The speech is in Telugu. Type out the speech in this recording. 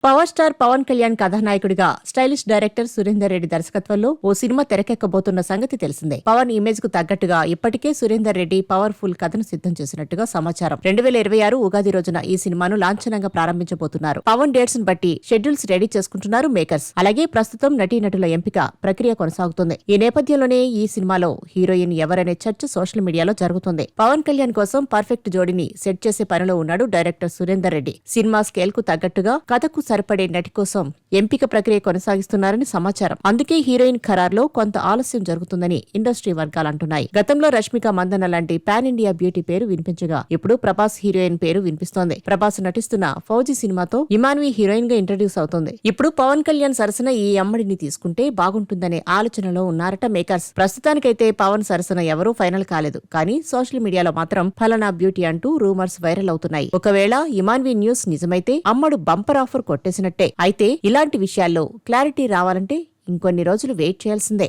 పవర్ స్టార్ పవన్ కళ్యాణ్ కథానాయకుడిగా స్టైలిష్ డైరెక్టర్ సురేందర్ రెడ్డి దర్శకత్వంలో ఓ సినిమా తెరకెక్కబోతున్న సంగతి తెలిసిందే. పవన్ ఇమేజ్ కు తగ్గట్టుగా ఇప్పటికే సురేందర్ రెడ్డి పవర్ఫుల్ కథను సిద్ధం చేసినట్టుగా సమాచారం. 2026 ఉగాది రోజున ఈ సినిమాను లాంఛనంగా ప్రారంభించబోతున్నారు. పవన్ డేట్స్ ను బట్టి షెడ్యూల్స్ రెడీ చేసుకుంటున్నారు మేకర్స్. అలాగే ప్రస్తుతం నటీనటుల ఎంపిక ప్రక్రియ కొనసాగుతుంది. ఈ నేపథ్యంలోనే ఈ సినిమాలో హీరోయిన్ ఎవరనే చర్చ సోషల్ మీడియాలో జరుగుతుంది. పవన్ కళ్యాణ్ కోసం పర్ఫెక్ట్ జోడిని సెట్ చేసే పనిలో ఉన్నాడు director Surender Reddy. Cinema scale కు తగ్గట్టుగా కథకు సరిపడే నటి కోసం ఎంపిక ప్రక్రియ కొనసాగిస్తున్నారని సమాచారం. అందుకే హీరోయిన్ ఖరారులో కొంత ఆలస్యం జరుగుతుందని ఇండస్ట్రీ వర్గాలంటున్నాయి. గతంలో రష్మిక మందన్న లాంటి పాన్ ఇండియా బ్యూటీ పేరు వినిపించగా ఇప్పుడు ప్రభాస్ హీరోయిన్ పేరు వినిపిస్తోంది. ప్రభాస్ నటిస్తున్న ఫౌజీ సినిమాతో ఇమాన్వి హీరోయిన్ గా ఇంట్రడ్యూస్ అవుతుంది. ఇప్పుడు పవన్ కళ్యాణ్ సరసన ఈ అమ్మడిని తీసుకుంటే బాగుంటుందనే ఆలోచనలో ఉన్నారట మేకర్స్. ప్రస్తుతానికైతే పవన్ సరసన ఎవరూ ఫైనల్ కాలేదు. కానీ సోషల్ మీడియాలో మాత్రం ఫలానా బ్యూటీ అంటూ రూమర్స్ వైరల్ అవుతున్నాయి. ఒకవేళ ఇమాన్వి న్యూస్ నిజమైతే అమ్మడు బంపర్ ఆఫర్ కొట్టేసినట్టే. అయితే ఇలాంటి విషయాల్లో క్లారిటీ రావాలంటే ఇంకొన్ని రోజులు వెయిట్ చేయాల్సిందే.